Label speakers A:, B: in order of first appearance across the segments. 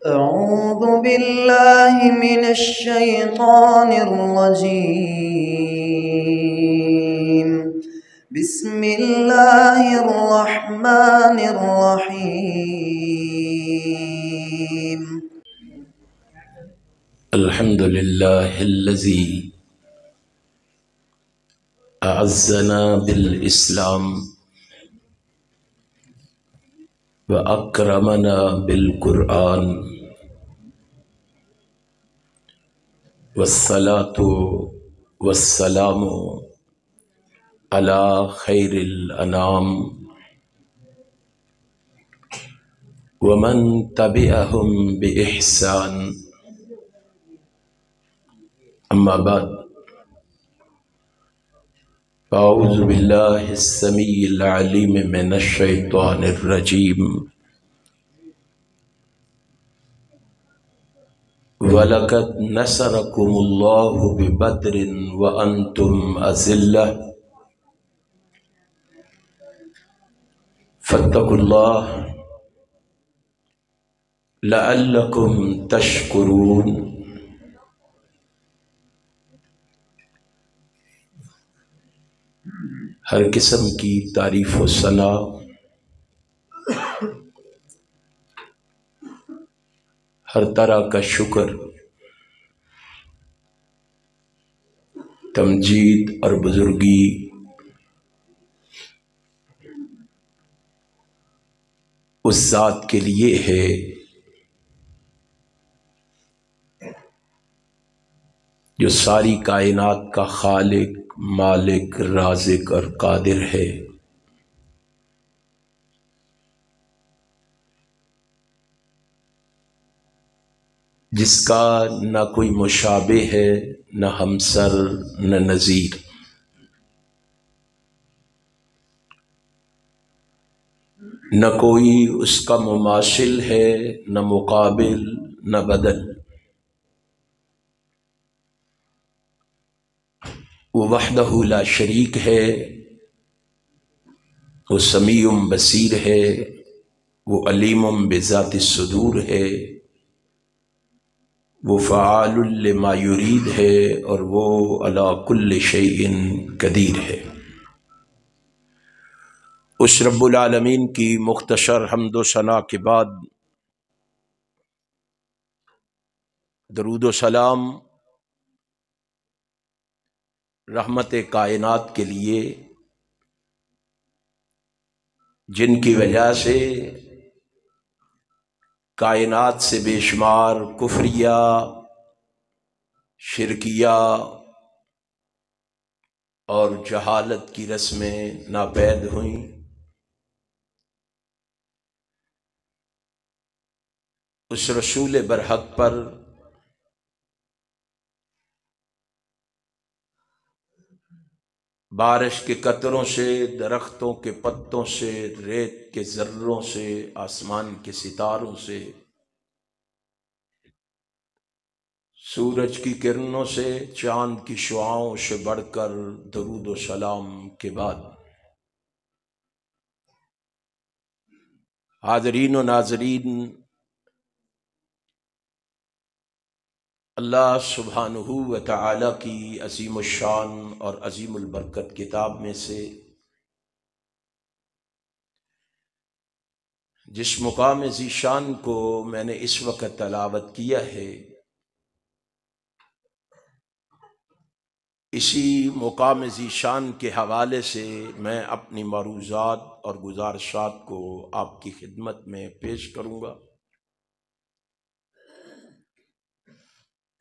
A: أعوذ بالله من الشيطان الرجيم. بسم الله الرحمن الرحيم.
B: الحمد لله الذي أعزنا بالإسلام وأكرمنا بالقرآن، والصلاة والسلام على خير الأنام ومن تبعهم بإحسان. أما بعد، أعوذ بالله السميع العليم من الشيطان الرجيم. وَلَقَدْ نَصَرَكُمُ اللَّهُ بِبَدْرٍ وَأَنْتُمْ أَذِلَّةٌ فَاتَّقُوا اللَّهَ لَعَلَّكُمْ تَشْكُرُونَ۔ ہر قسم کی تعریف و ثنا ہر طرح کا شکر تمجید اور بزرگی اس ذات کے لیے ہے جو ساری کائنات کا خالق، مالک، رازق اور قادر ہے، جس کا نہ کوئی مشابہ ہے، نہ ہمسر، نہ نظیر۔ نہ کوئی اس کا مماثل ہے، نہ مقابل، نہ بدل۔ وہ وحدہ لا شریک ہے، وہ سمیع بصیر ہے، وہ علیم بذات الصدور ہے، وہ فعال لما یرید ہے، اور وہ علی کل شیء قدیر ہے۔ اس رب العالمین کی مختصر حمد و ثنا کے بعد درود و سلام رحمت کائنات کے لیے، جن کی وجہ سے کائنات سے بے شمار کفریہ، شرکیہ اور جہالت کی رسمیں ناپید ہوئیں۔ اس رسول برحق پر بارش کے قطروں سے، درختوں کے پتوں سے، ریت کے ذروں سے، آسمان کے ستاروں سے، سورج کی کرنوں سے، چاند کی شعاؤں سے بڑھ کر درود و سلام کے بعد حاضرین و ناظرین، اللہ سبحانہ و تعالی کی عظیم الشان اور عظیم البرکت کتاب میں سے جس مقام ذیشان کو میں نے اس وقت تلاوت کیا ہے، اسی مقام ذیشان کے حوالے سے میں اپنی معروضات اور گزارشات کو آپ کی خدمت میں پیش کروں گا۔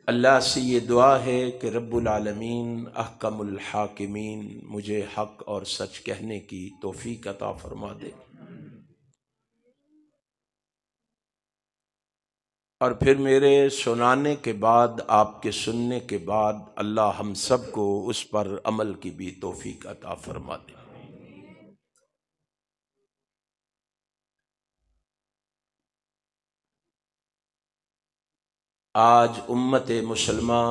B: اللہ سے یہ دعا ہے کہ رب العالمین احکم الحاکمین مجھے حق اور سچ کہنے کی توفیق عطا فرما دے، اور پھر میرے سنانے کے بعد، آپ کے سننے کے بعد، اللہ ہم سب کو اس پر عمل کی بھی توفیق عطا فرما دے۔ آج امت مسلمہ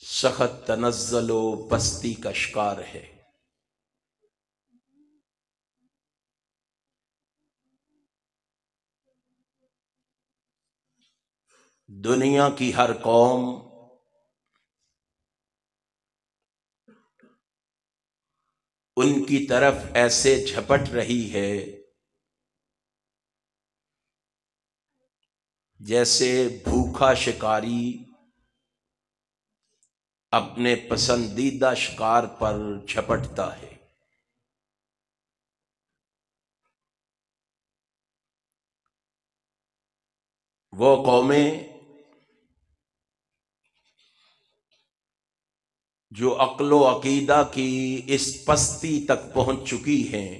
B: سخت تنزل و پستی کا شکار ہے۔ دنیا کی ہر قوم ان کی طرف ایسے جھپٹ رہی ہے جیسے بھوکا شکاری اپنے پسندیدہ شکار پر جھپٹتا ہے۔ وہ قومیں جو عقل و عقیدہ کی اس پستی تک پہنچ چکی ہیں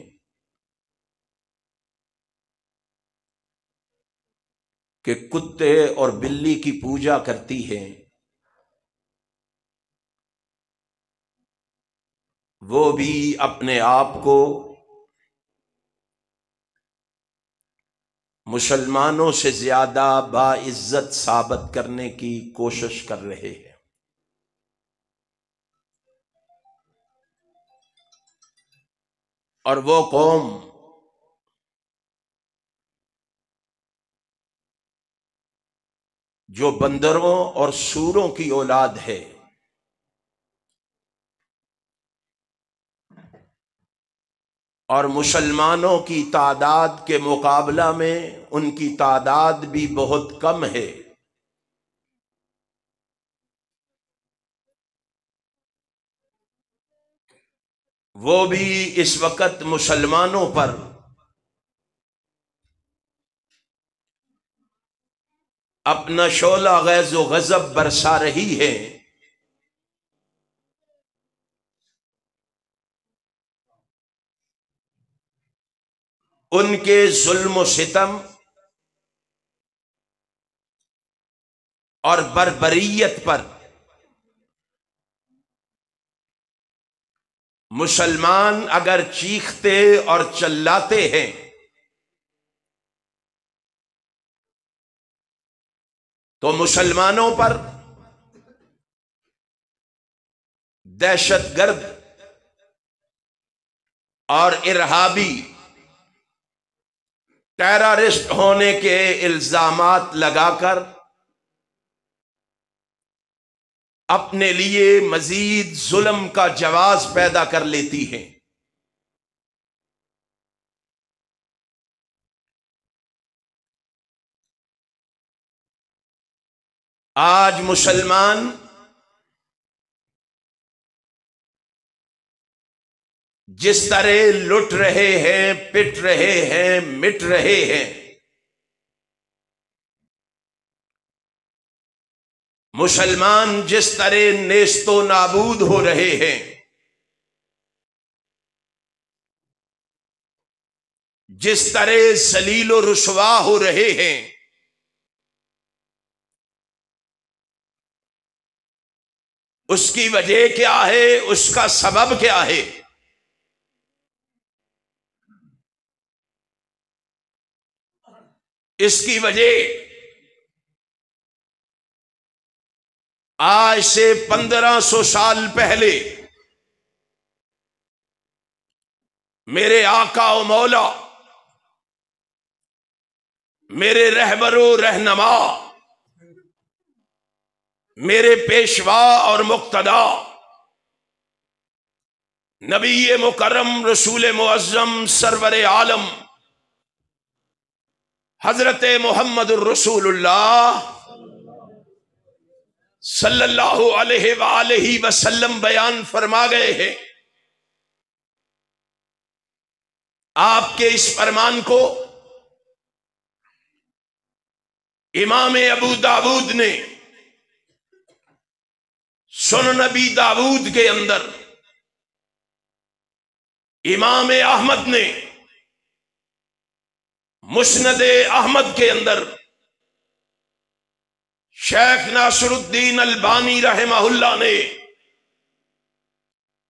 B: کہ کتے اور بلی کی پوجا کرتی ہیں، وہ بھی اپنے آپ کو مسلمانوں سے زیادہ باعزت ثابت کرنے کی کوشش کر رہے ہیں۔ اور وہ قوم جو بندروں اور سوروں کی اولاد ہے، اور مسلمانوں کی تعداد کے مقابلہ میں ان کی تعداد بھی بہت کم ہے، وہ بھی اس وقت مسلمانوں پر اپنا شعلہ غیظ و غضب برسا رہی ہے۔ ان کے ظلم و ستم اور بربریت پر مسلمان اگر چیختے اور چلاتے ہیں تو مسلمانوں پر دہشت گرد اور ارہابی ٹیررسٹ ہونے کے الزامات لگا کر اپنے لیے مزید ظلم کا جواز پیدا کر لیتی ہیں۔ آج مسلمان جس طرح لٹ رہے ہیں، پٹ رہے ہیں، مٹ رہے ہیں، مسلمان جس طرح نیست و نابود ہو رہے ہیں، جس طرح ذلیل و رسوا ہو رہے ہیں، اس کی وجہ کیا ہے؟ اس کا سبب کیا ہے؟ اس کی وجہ آج سے 1500 سال پہلے میرے آقا و مولا، میرے رہبر و رہنما، میرے پیشوا اور مقتدا نبی مکرم رسول معظم سرور عالم حضرت محمد الرسول اللہ صلی اللہ علیہ وآلہ وسلم بیان فرما گئے ہیں۔ آپ کے اس فرمان کو امام ابو داود نے سنن نبی داود کے اندر، امام احمد نے مسند احمد کے اندر، شیخ ناصر الدین البانی رحمہ اللہ نے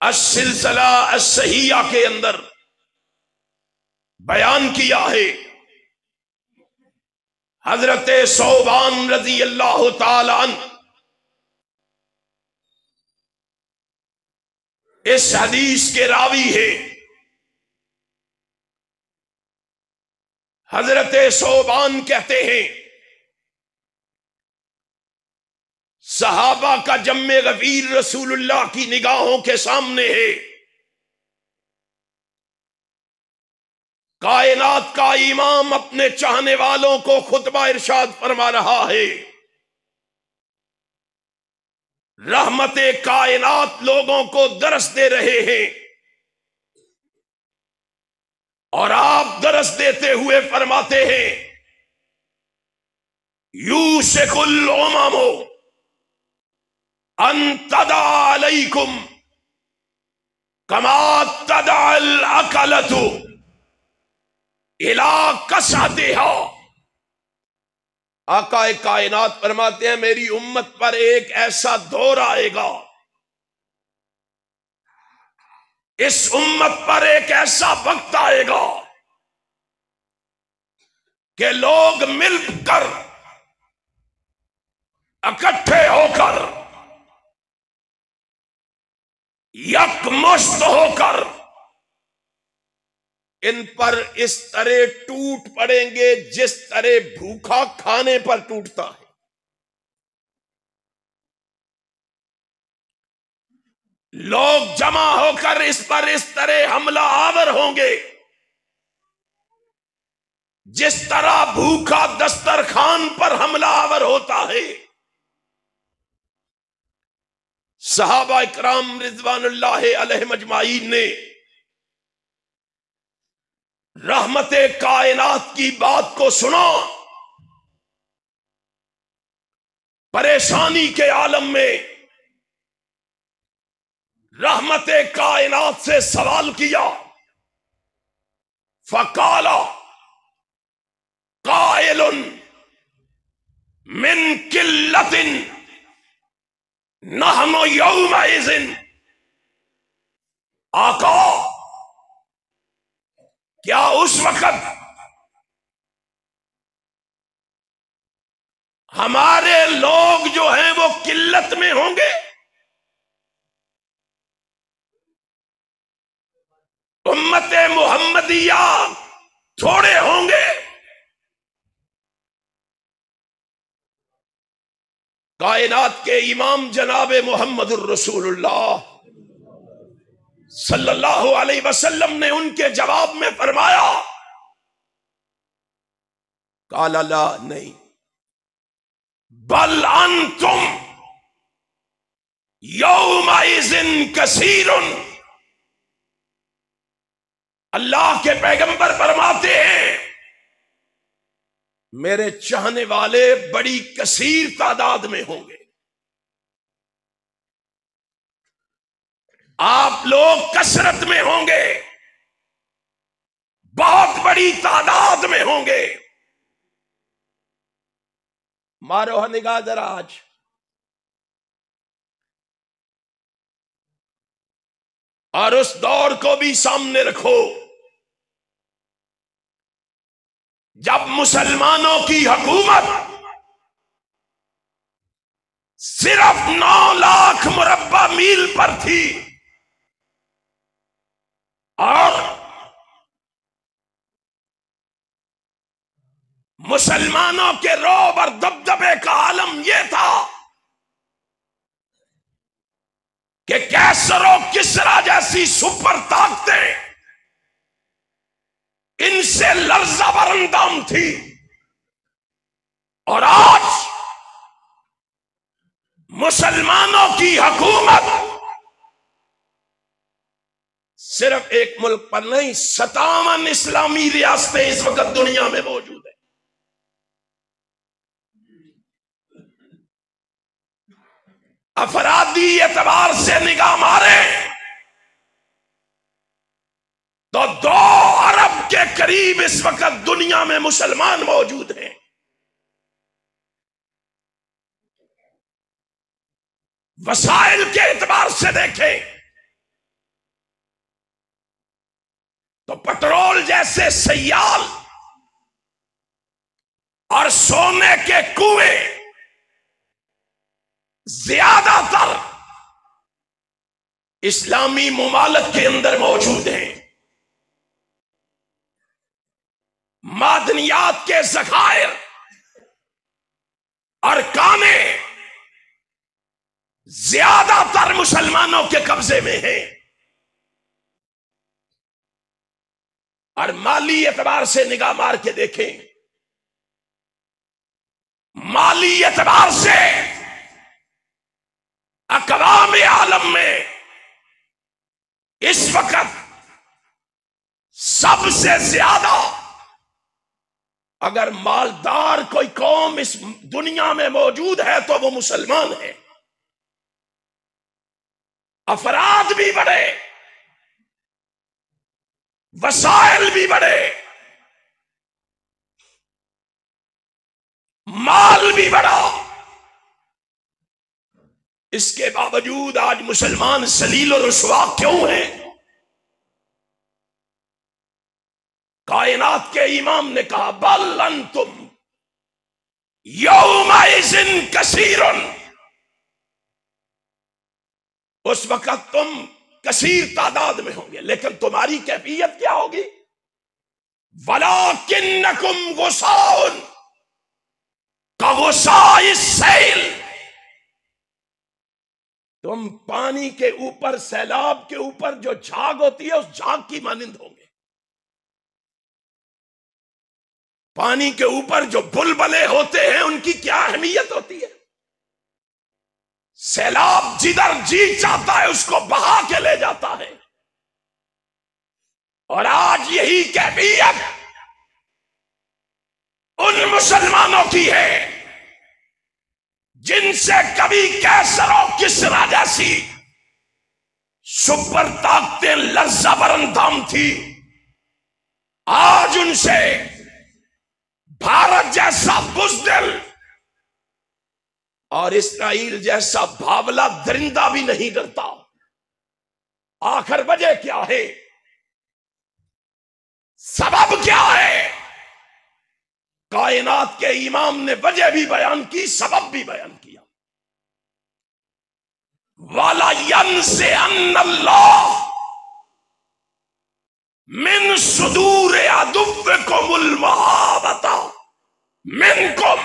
B: السلسلہ الصحیحہ کے اندر بیان کیا ہے۔ حضرت ثوبان رضی اللہ تعالی عنہ اس حدیث کے راوی ہے۔ حضرت ثوبان کہتے ہیں صحابہ کا جم غفیر رسول اللہ کی نگاہوں کے سامنے ہے. کائنات کا امام اپنے چاہنے والوں کو خطبہ ارشاد فرما رہا ہے. رحمت کائنات لوگوں کو درس دے رہے ہیں اور آپ درس دیتے ہوئے فرماتے ہیں یوشک الامم ان تدع علیکم کما تدع الاکلۃ الی کساتھا. آقا کائنات فرماتے ہیں میری امت پر ایک ایسا دور آئے گا، اس امت پر ایک ایسا وقت آئے گا کہ لوگ مل کر اکٹھے ہو کر یکمشت ہو کر ان پر اس طرح ٹوٹ پڑیں گے جس طرح بھوکا کھانے پر ٹوٹتا ہے. لوگ جمع ہو کر اس پر اس طرح حملہ آور ہوں گے جس طرح بھوکا دسترخوان پر حملہ آور ہوتا ہے. صحابہ اکرام رضوان اللہ علیہم اجمعین نے رحمت کائنات کی بات کو سنا، پریشانی کے عالم میں رحمت کائنات سے سوال کیا. فقال قائل من قلت نحن یومئذ، آقا کیا اس وقت ہمارے لوگ جو ہیں وہ قلت میں ہوں گے؟ امت محمدیہ تھوڑے ہوں گے؟ کائنات کے امام جناب محمد الرسول اللہ صلی اللہ علیہ وسلم نے ان کے جواب میں فرمایا قال لا، نہیں، بل انتم یومئذ کثیر. اللہ کے پیغمبر فرماتے ہیں میرے چاہنے والے بڑی کثیر تعداد میں ہوں گے. آپ لوگ کثرت میں ہوں گے، بہت بڑی تعداد میں ہوں گے. مارو نگاہ ذرا آج اور اس دور کو بھی سامنے رکھو جب مسلمانوں کی حکومت صرف 9 لاکھ مربع میل پر تھی اور مسلمانوں کے رعب اور دبدبے کا عالم یہ تھا کہ کیسر و کسرا جیسی سپر طاقتیں ان سے لرزہ برندام تھی، اور آج مسلمانوں کی حکومت صرف ایک ملک پر نہیں، 57 اسلامی ریاستیں اس وقت دنیا میں موجود ہیں. افرادی اعتبار سے نگاہ مارے تو 2 ارب کے قریب اس وقت دنیا میں مسلمان موجود ہیں. وسائل کے اعتبار سے دیکھیں تو پٹرول جیسے سیال اور سونے کے کنویں زیادہ تر اسلامی ممالک کے اندر موجود ہیں. معدنیات کے ذخائر اور کانے زیادہ تر مسلمانوں کے قبضے میں ہیں، اور مالی اعتبار سے نگاہ مار کے دیکھیں، مالی اعتبار سے اقوام عالم میں اس وقت سب سے زیادہ اگر مالدار کوئی قوم اس دنیا میں موجود ہے تو وہ مسلمان ہے۔ افراد بھی بڑے، وسائل بھی بڑے، مال بھی بڑا، اس کے باوجود آج مسلمان ذلیل و رسوا کیوں ہیں؟ کائنات کے امام نے کہا بل انتم یومئذ کثیر، اس وقت تم کثیر تعداد میں ہوں گے، لیکن تمہاری کیفیت کیا ہوگی؟ وَلَٰكِنَّكُمْ غُثَاءٌ كَغُثَاءِ السَّيْلِ، تم پانی کے اوپر، سیلاب کے اوپر جو جھاگ ہوتی ہے اس جھاگ کی مانند ہوں گے۔ پانی کے اوپر جو بلبلے ہوتے ہیں ان کی کیا اہمیت ہوتی ہے؟ سیلاب جدھر جی چاہتا ہے اس کو بہا کے لے جاتا ہے، اور آج یہی کیفیت ان مسلمانوں کی ہے جن سے کبھی کیسر و کسرا جیسی سپر طاقتیں لرزہ برندام تھی، آج ان سے بھارت جیسا بزدل اور اسرائیل جیسا بھاولا درندہ بھی نہیں ڈرتا۔ آخر وجہ کیا ہے؟ سبب کیا ہے؟ کائنات کے امام نے وجہ بھی بیان کی، سبب بھی بیان کیا۔ وَلَا يَنزِعَنَّ اللَّهُ مِن صُدُورِ عَدُوِّكُمُ الْمَهَابَةَ مِنْكُمْ،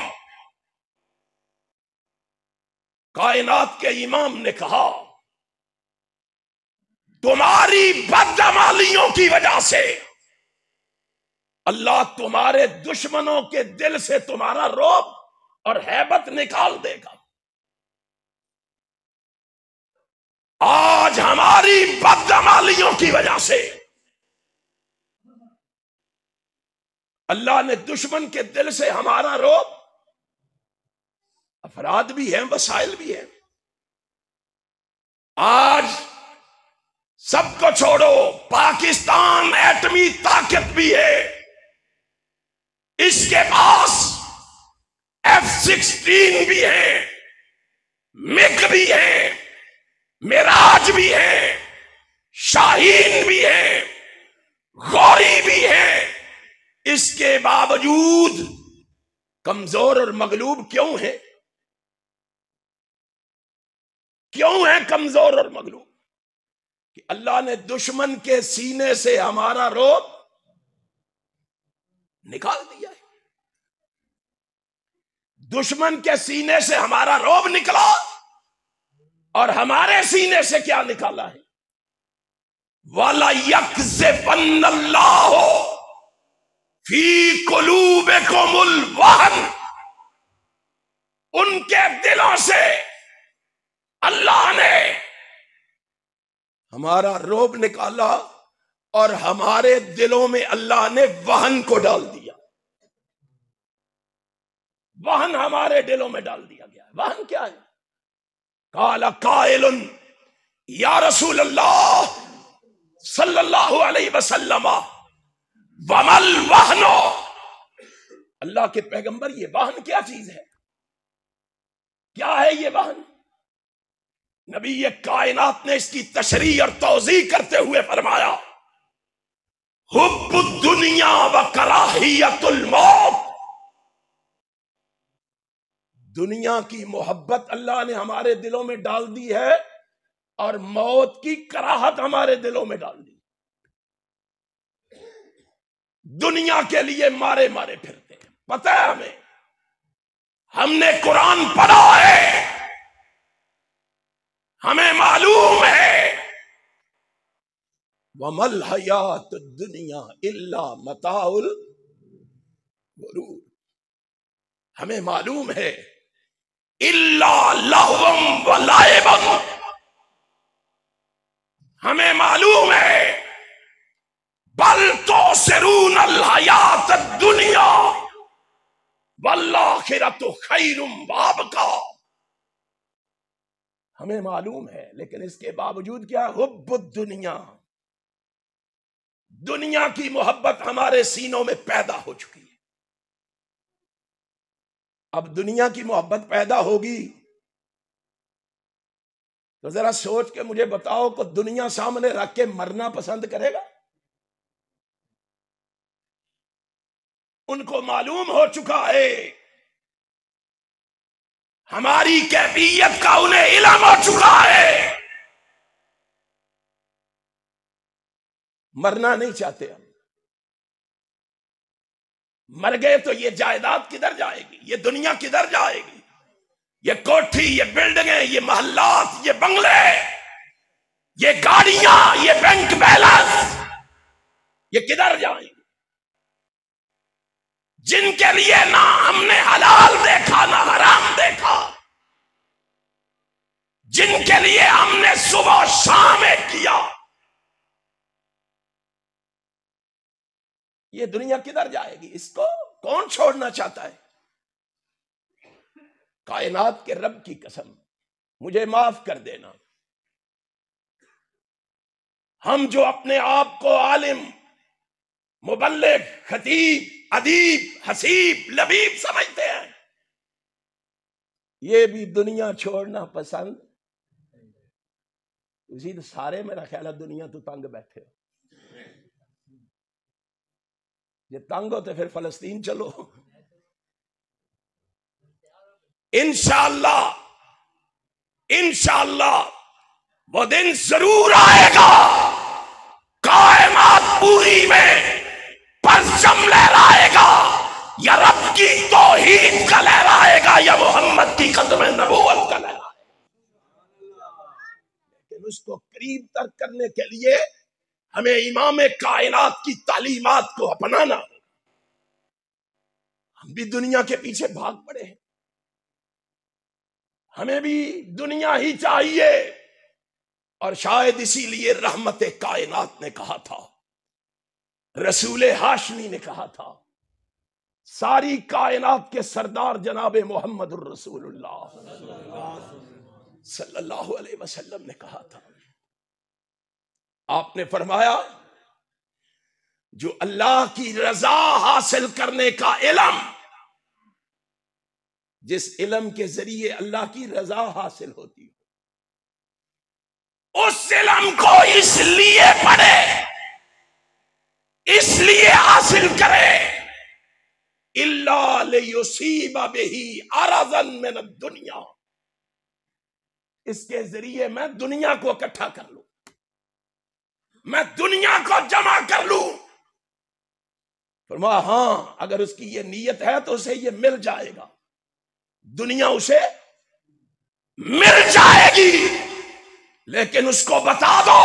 B: کائنات کے امام نے کہا تمہاری بدعمالیوں کی وجہ سے اللہ تمہارے دشمنوں کے دل سے تمہارا رعب اور ہیبت نکال دے گا۔ آج ہماری بدعمالیوں کی وجہ سے اللہ نے دشمن کے دل سے ہمارا رعب، افراد بھی ہیں، وسائل بھی ہیں۔ آج سب کو چھوڑو، پاکستان ایٹمی طاقت بھی ہے، اس کے پاس F-16 بھی ہے، مگ بھی ہے، میراج بھی ہے، شاہین بھی ہے، غوری بھی ہے، اس کے باوجود کمزور اور مغلوب کیوں ہیں؟ کیوں ہیں کمزور اور مغلوب؟ کہ اللہ نے دشمن کے سینے سے ہمارا رعب نکال دیا ہے۔ دشمن کے سینے سے ہمارا رعب نکلا، اور ہمارے سینے سے کیا نکالا ہے؟ وَلَا يَكْذِفَنَّ اللَّهُ فِي قُلُوبِكُمُ الْوَهْنَ، ان کے دلوں سے اللہ نے ہمارا رعب نکالا، اور ہمارے دلوں میں اللہ نے وہن کو ڈال دیا۔ وہن ہمارے دلوں میں ڈال دیا گیا ہے۔ وہن کیا ہے؟ قال قائل یا رسول اللہ صلی اللہ علیہ وسلم وما الوہن، اللہ کے پیغمبر یہ وہن کیا چیز ہے؟ کیا ہے یہ وہن؟ نبی کائنات نے اس کی تشریح اور توضیح کرتے ہوئے فرمایا حب الدنیا و کراہیت الموت، دنیا کی محبت اللہ نے ہمارے دلوں میں ڈال دی ہے، اور موت کی کراہت ہمارے دلوں میں ڈال دی۔ دنیا کے لیے مارے مارے پھرتے ہیں، پتہ ہے ہمیں، ہم نے قرآن پڑھا ہے، ہمیں معلوم ہے وَمَا الْحَيَاةُ الدُّنْيَا إِلَّا مَتَاعُ الْغُرُورِ، ہمیں معلوم ہے إِلَّا لَهْوًا وَلَعِبًا، ہمیں معلوم ہے بَلْ تُؤْثِرُونَ الْحَيَاةَ الدُّنْيَا وَالْآخِرَةُ خَيْرٌ وَأَبْقَىٰ، ہمیں معلوم ہے، لیکن اس کے باوجود کیا؟ حب الدنیا، دنیا کی محبت ہمارے سینوں میں پیدا ہو چکی ہے۔ اب دنیا کی محبت پیدا ہوگی تو ذرا سوچ کے مجھے بتاؤ کہ دنیا سامنے رکھ کے مرنا پسند کرے گا؟ ان کو معلوم ہو چکا ہے، ہماری کیفیت کا انہیں علم ہو چکا ہے، مرنا نہیں چاہتے ہم۔ مر گئے تو یہ جائیداد کدھر جائے گی؟ یہ دنیا کدھر جائے گی؟ یہ کوٹھی، یہ بلڈنگیں، یہ محلات، یہ بنگلے، یہ گاڑیاں، یہ بینک بیلنس، یہ کدھر جائیں گے؟ جن کے لیے نہ ہم نے حلال دیکھا نہ حرام دیکھا، جن کے لیے ہم نے صبح و شام ایک کیا، یہ دنیا کدھر جائے گی؟ اس کو کون چھوڑنا چاہتا ہے؟ کائنات کے رب کی قسم، مجھے معاف کر دینا، ہم جو اپنے آپ کو عالم، مبلغ، خطیب، ادیب، حسیب، لبیب سمجھتے ہیں، یہ بھی دنیا چھوڑنا پسند۔ اسی تو سارے میرا خیال ہے دنیا تو تنگ بیٹھے ہو، یہ تنگ ہو تو پھر فلسطین چلو۔ انشاءاللہ وہ دن ضرور آئے گا، کائنات پوری میں پرچم لہرائے گا، یا رب کی توحید کا لہرائے گا، یا محمد کی ختم نبوت کا لہرائے گا۔ لیکن اس کو قریب تر کرنے کے لیے ہمیں امام کائنات کی تعلیمات کو اپنانا ہوگا۔ ہم بھی دنیا کے پیچھے بھاگ پڑے ہیں، ہمیں بھی دنیا ہی چاہیے، اور شاید اسی لیے رحمت کائنات نے کہا تھا، رسول ہاشمی نے کہا تھا، ساری کائنات کے سردار جناب محمد الرسول اللہ صلی اللہ علیہ وسلم نے کہا تھا، آپ نے فرمایا جو اللہ کی رضا حاصل کرنے کا علم، جس علم کے ذریعے اللہ کی رضا حاصل ہوتی ہو، اس علم کو اس لیے پڑھے، اس لیے حاصل کرے، الا لیصیب بہ عرضا من الدنیا، اس کے ذریعے میں دنیا کو اکٹھا کر لوں، میں دنیا کو جمع کر لوں۔ فرمایا ہاں اگر اس کی یہ نیت ہے تو اسے یہ مل جائے گا، دنیا اسے مل جائے گی، لیکن اس کو بتا دو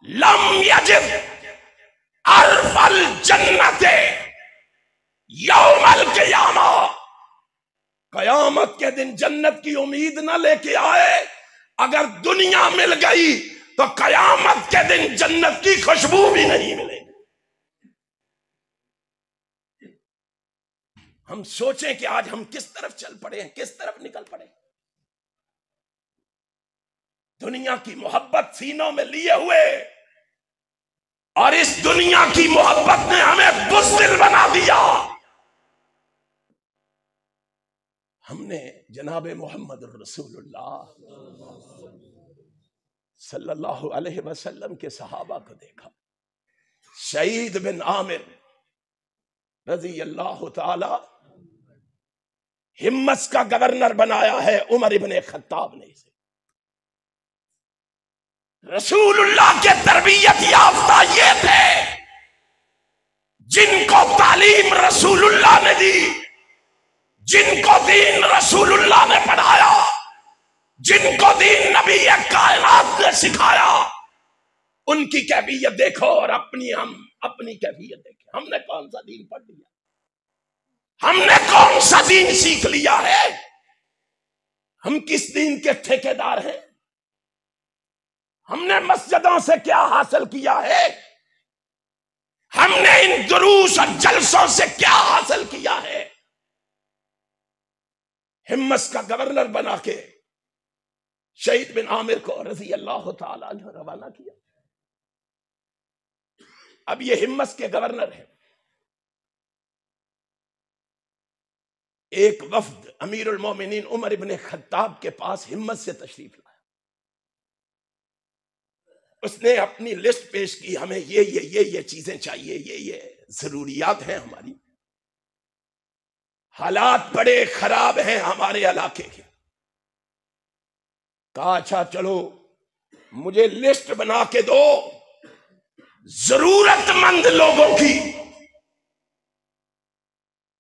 B: لم یجد عرف الجنت یوم القیامہ، قیامت کے دن جنت کی امید نہ لے کے آئے، اگر دنیا مل گئی تو قیامت کے دن جنت کی خوشبو بھی نہیں ملے گی۔ ہم سوچیں کہ آج ہم کس طرف چل پڑے ہیں، کس طرف نکل پڑے ہیں، دنیا کی محبت سینوں میں لیے ہوئے، اور اس دنیا کی محبت نے ہمیں بزدل بنا دیا۔ ہم نے جناب محمد الرسول اللہ صلی اللہ علیہ وسلم کے صحابہ کو دیکھا، سعید بن عامر رضی اللہ تعالی ہمت کا گورنر بنایا ہے عمر ابن خطاب نے اسے، رسول اللہ کے تربیت یافتہ یہ تھے جن کو تعلیم رسول اللہ نے دی، جن کو دین رسول اللہ نے پڑھایا، جن کو دین نبی کائنات نے سکھایا ان کی کیفیت دیکھو اور اپنی کیفیت دیکھیں. ہم نے کون سا دین پڑھ لیا؟ ہم نے کون سا دین سیکھ لیا ہے؟ ہم کس دین کے ٹھیکیدار ہیں؟ ہم نے مسجدوں سے کیا حاصل کیا ہے؟ ہم نے ان دروس اور جلسوں سے کیا حاصل کیا ہے؟ ہمس کا گورنر بنا کے شہید بن عامر کو رضی اللہ تعالی عنہ روانہ کیا. اب یہ ہمس کے گورنر ہیں. ایک وفد امیر المومنین عمر ابن خطاب کے پاس ہمت سے تشریف لایا. اس نے اپنی لسٹ پیش کی، ہمیں یہ چیزیں چاہیے، یہ ضروریات ہیں ہماری، حالات بڑے خراب ہیں ہمارے علاقے کے. کہا اچھا چلو مجھے لسٹ بنا کے دو ضرورت مند لوگوں کی.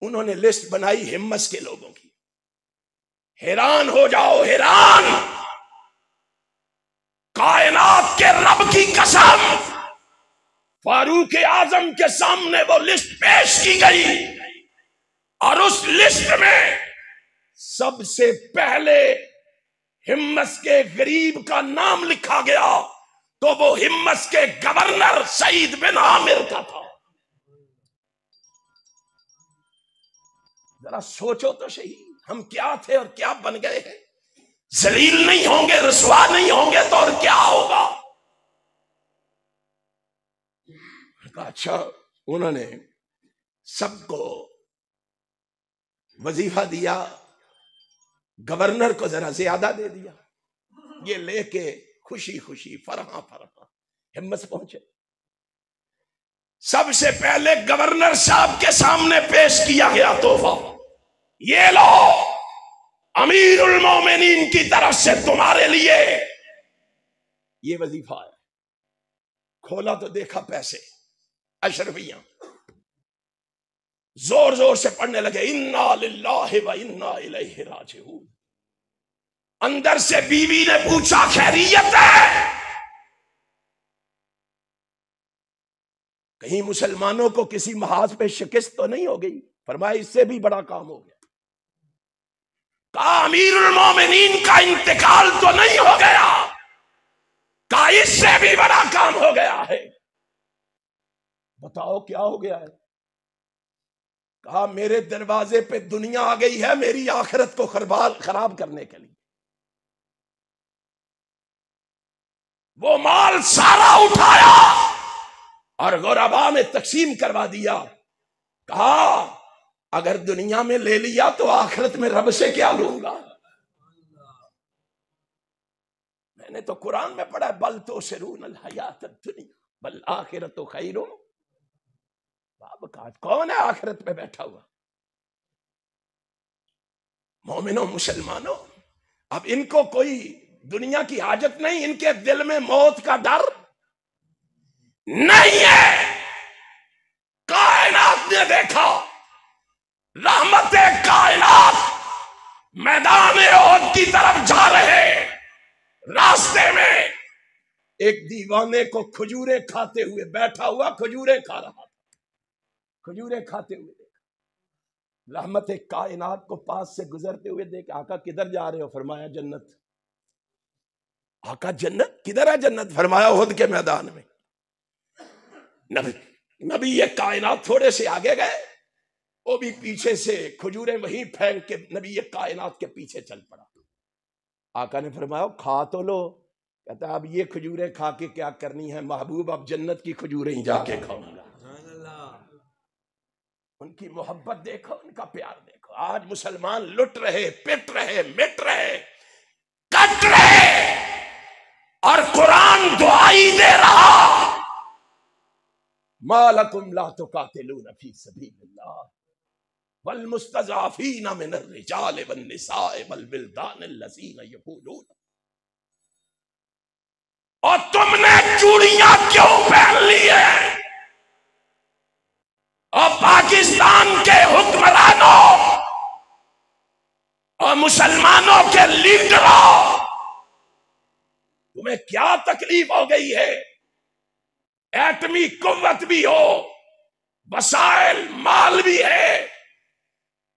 B: انہوں نے لسٹ بنائی ہمس کے لوگوں کی. حیران ہو جاؤ، حیران. کائنات کے رب کی قسم، فاروق اعظم کے سامنے وہ لسٹ پیش کی گئی اور اس لسٹ میں سب سے پہلے ہمس کے غریب کا نام لکھا گیا تو وہ ہمس کے گورنر سعید بن عامر کا تھا. ذرا سوچو تو صحیح، ہم کیا تھے اور کیا بن گئے ہیں. ذلیل نہیں ہوں گے، رسوا نہیں ہوں گے تو اور کیا ہوگا. اچھا انہوں نے سب کو وظیفہ دیا، گورنر کو ذرا زیادہ دے دیا. یہ لے کے خوشی خوشی فرحاں ہمت پہنچے. سب سے پہلے گورنر صاحب کے سامنے پیش کیا گیا تحفہ، یہ لو امیر المومنین کی طرف سے تمہارے لیے یہ وظیفہ ہے. کھولا تو دیکھا پیسے، اشرفیاں. زور زور سے پڑھنے لگے انا للہ و انا الیہ راجعون. اندر سے بیوی نے پوچھا خیریت ہے؟ کہیں مسلمانوں کو کسی محاذ پہ شکست تو نہیں ہو گئی؟ فرمایا اس سے بھی بڑا کام ہو گیا. کہا امیر المومنین کا انتقال تو نہیں ہو گیا؟ کہا اس سے بھی بڑا کام ہو گیا ہے. بتاؤ کیا ہو گیا ہے؟ کہا میرے دروازے پہ دنیا آ گئی ہے میری آخرت کو خراب کرنے کے لیے. وہ مال سارا اٹھایا اور غربا میں تقسیم کروا دیا. کہا اگر دنیا میں لے لیا تو آخرت میں رب سے کیا لوں گا؟ میں نے تو قرآن میں پڑھا بل تؤثرون الحیات الدنیا والآخرۃ خیر. کون ہے آخرت پہ بیٹھا ہوا؟ مومنوں، مسلمانوں. اب ان کو کوئی دنیا کی حاجت نہیں، ان کے دل میں موت کا ڈر نہیں ہے. کائنات نے دیکھا، رحمت کائنات میدان احد کی طرف جا رہے، راستے میں ایک دیوانے کو کھجوریں کھاتے ہوئے بیٹھا ہوا کھجوریں کھا رہا تھا. کھجوریں کھاتے ہوئے دیکھا. رحمت کائنات کو پاس سے گزرتے ہوئے دیکھا. آقا کدھر جا رہے ہو؟ فرمایا جنت. آقا جنت کدھر ہے؟ جنت. فرمایا احد کے میدان میں. نبی یہ کائنات تھوڑے سے آگے گئے، وہ بھی پیچھے سے کھجوریں وہیں پھینک کے نبی یہ کائنات کے پیچھے چل پڑا. آقا نے فرمایا کھا تو لو. کہتا اب یہ کھجوریں کھا کے کیا کرنی ہے محبوب، اب جنت کی کھجوریں ہی جا کے کھاؤں گا. ان کی محبت دیکھو، ان کا پیار دیکھو. آج مسلمان لٹ رہے، پٹ رہے، مٹ رہے، کٹ رہے، اور قرآن دعائی دے رہا ما لکم لا تقاتلون فی سبیل اللہ والمستضعفین من الرجال والنساء والولدان الذین یقولون. اور تم نے چوڑیاں کیوں پہن لی ہیں؟ اور پاکستان کے حکمرانوں اور مسلمانوں کے لیڈروں تمہیں کیا تکلیف ہو گئی ہے؟ ایٹمی قوت بھی ہو، وسائل مال بھی ہے،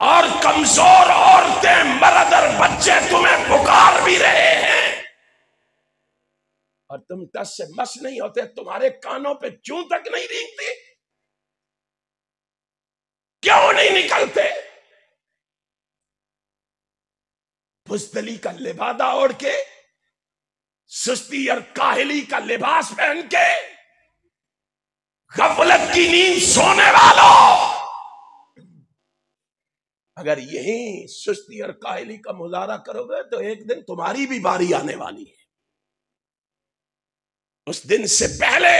B: اور کمزور عورتیں مرد اور بچے تمہیں پکار بھی رہے ہیں، اور تم ٹس سے مس نہیں ہوتے، تمہارے کانوں پہ چوں تک نہیں رینگتی؟ کیوں نہیں نکلتے؟ بزدلی کا لبادہ اوڑھ کے، سستی اور کاہلی کا لباس پہن کے، غفلت کی نیند سونے والوں، اگر یہی سستی اور کاہلی کا مظاہرہ کرو گے تو ایک دن تمہاری بھی باری آنے والی ہے۔ اس دن سے پہلے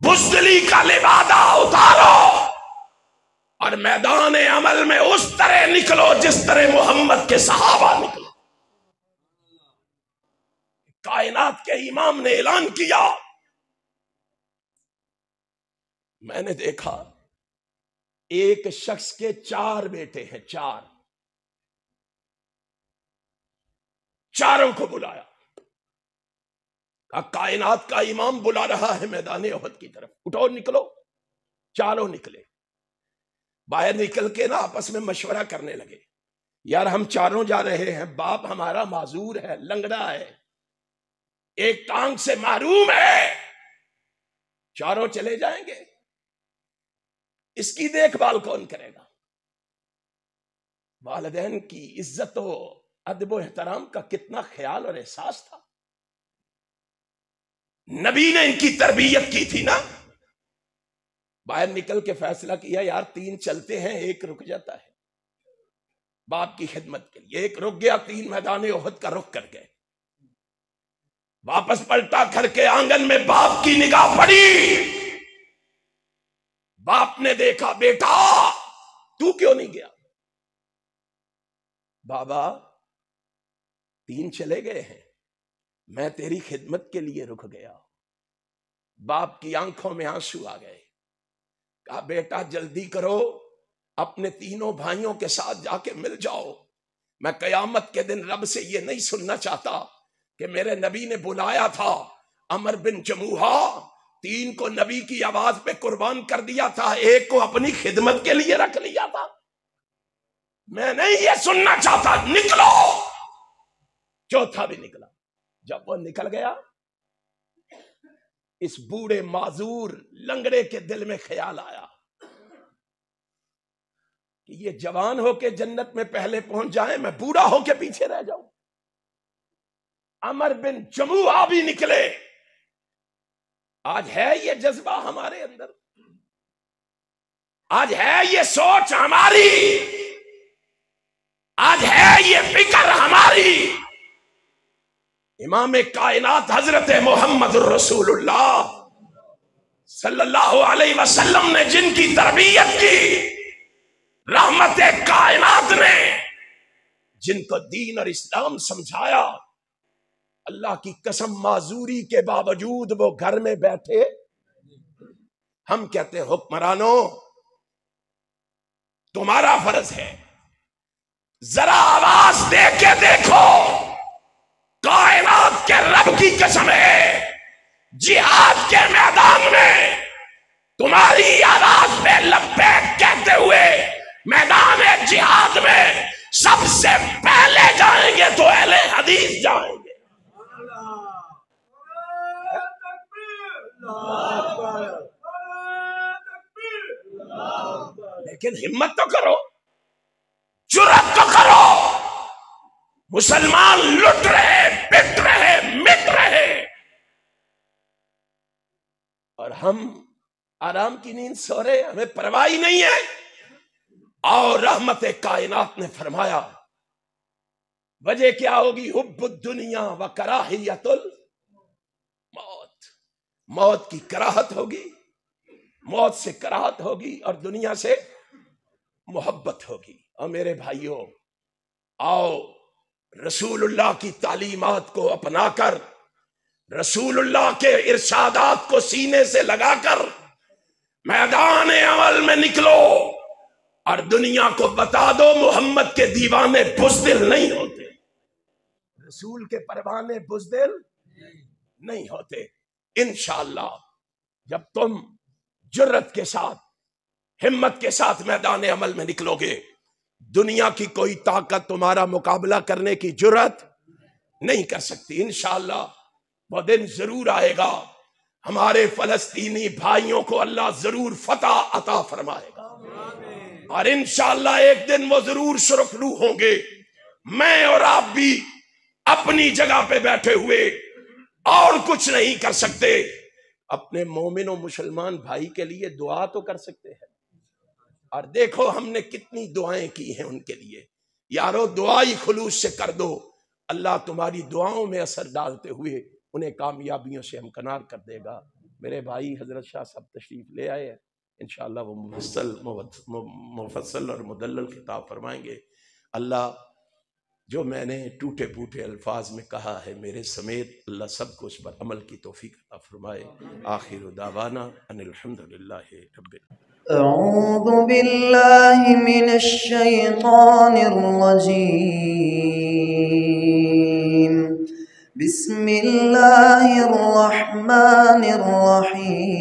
B: بزدلی کا لبادہ اتارو اور میدان عمل میں اس طرح نکلو جس طرح محمد کے صحابہ نکلو۔ کائنات کے امام نے اعلان کیا، میں نے دیکھا ایک شخص کے 4 بیٹے ہیں، چاروں کو بلایا، کائنات کا امام بلا رہا ہے میدان احد کی طرف، اٹھو نکلو۔ چاروں نکلے، باہر نکل کے نا آپس میں مشورہ کرنے لگے، یار ہم چاروں جا رہے ہیں، باپ ہمارا معذور ہے، لنگڑا ہے، ایک ٹانگ سے محروم ہے، چاروں چلے جائیں گے، اس کی دیکھ بھال کون کرے گا؟ والدین کی عزت و ادب و احترام کا کتنا خیال اور احساس تھا، نبی نے ان کی تربیت کی تھی نا۔ باہر نکل کے فیصلہ کیا، یار 3 چلتے ہیں، ایک رک جاتا ہے باپ کی خدمت کے لیے، ایک رک گیا، 3 میدان احد کا رخ کر گئے، واپس پلٹا کر کے آنگن میں باپ کی نگاہ پڑی، باپ نے دیکھا، بیٹا تو کیوں نہیں گیا؟ بابا 3 چلے گئے ہیں، میں تیری خدمت کے لیے رک گیا۔ باپ کی آنکھوں میں آنسو آ گئے، کہا بیٹا جلدی کرو، اپنے 3 بھائیوں کے ساتھ جا کے مل جاؤ، میں قیامت کے دن رب سے یہ نہیں سننا چاہتا کہ میرے نبی نے بلایا تھا عمر بن جموحہ، 3 کو نبی کی آواز پہ قربان کر دیا تھا، ایک کو اپنی خدمت کے لیے رکھ لیا تھا، میں نہیں یہ سننا چاہتا، نکلو۔ چوتھا بھی نکلا، جب وہ نکل گیا، اس بوڑھے معذور لنگڑے کے دل میں خیال آیا کہ یہ جوان ہو کے جنت میں پہلے پہنچ جائیں، میں بوڑھا ہو کے پیچھے رہ جاؤں۔ عمر بن جموحہ بھی نکلے۔ آج ہے یہ جذبہ ہمارے اندر، آج ہے یہ سوچ ہماری، آج ہے یہ فکر ہماری۔ امام کائنات حضرت محمد الرسول اللہ صلی اللہ علیہ وسلم نے جن کی تربیت کی، رحمت کائنات نے جن کو دین اور اسلام سمجھایا، اللہ کی قسم معذوری کے باوجود وہ گھر میں بیٹھے۔ ہم کہتے ہیں حکمرانوں تمہارا فرض ہے، ذرا آواز دے کے دیکھو، کائنات کے رب کی قسم ہے، جہاد کے میدان میں تمہاری آواز پہ لبیک کہتے ہوئے میدان جہاد میں سب سے پہلے جائیں گے تو اہل حدیث جائیں گے۔ لیکن ہمت تو کرو، جرأت تو کرو، مسلمان لٹ رہے، پٹ رہے، مٹ رہے، اور ہم آرام کی نیند سو رہے، ہمیں پرواہ ہی نہیں ہے۔ اور رحمت کائنات نے فرمایا وجہ کیا ہوگی؟ حب الدنیا و کراہیت الموت، موت کی کراہت ہوگی، موت سے کراہت ہوگی اور دنیا سے محبت ہوگی۔ اور میرے بھائیوں آؤ رسول اللہ کی تعلیمات کو اپنا کر، رسول اللہ کے ارشادات کو سینے سے لگا کر میدان عمل میں نکلو، اور دنیا کو بتا دو محمد کے دیوانے بزدل نہیں ہوتے، رسول کے پروانے بزدل نہیں ہوتے۔ انشاءاللہ جب تم جرت کے ساتھ، ہمت کے ساتھ میدان عمل میں نکلو گے، دنیا کی کوئی طاقت تمہارا مقابلہ کرنے کی جرت نہیں کر سکتی۔ انشاءاللہ وہ دن ضرور آئے گا، ہمارے فلسطینی بھائیوں کو اللہ ضرور فتح عطا فرمائے گا، اور انشاءاللہ ایک دن وہ ضرور سرخرو ہوں گے۔ میں اور آپ بھی اپنی جگہ پہ بیٹھے ہوئے اور کچھ نہیں کر سکتے، اپنے مومن و مسلمان بھائی کے لیے دعا تو کر سکتے ہیں، اور دیکھو ہم نے کتنی دعائیں کی ہیں ان کے لیے۔ یارو دعائی خلوص سے کر دو، اللہ تمہاری دعاؤں میں اثر ڈالتے ہوئے انہیں کامیابیوں سے ہمکنار کر دے گا۔ میرے بھائی حضرت شاہ صاحب تشریف لے آئے ہیں، انشاءاللہ وہ مفصل اور مدلل خطاب فرمائیں گے۔ اللہ جو میں نے ٹوٹے پھوٹے الفاظ میں کہا ہے میرے سمیت اللہ سب کو اس پر عمل کی توفیق عطا فرمائے۔ آخر دعوانا ان الحمدللہ رب العالمین۔
A: أعوذ بالله من الشيطان الرجيم. بسم الله الرحمن الرحيم.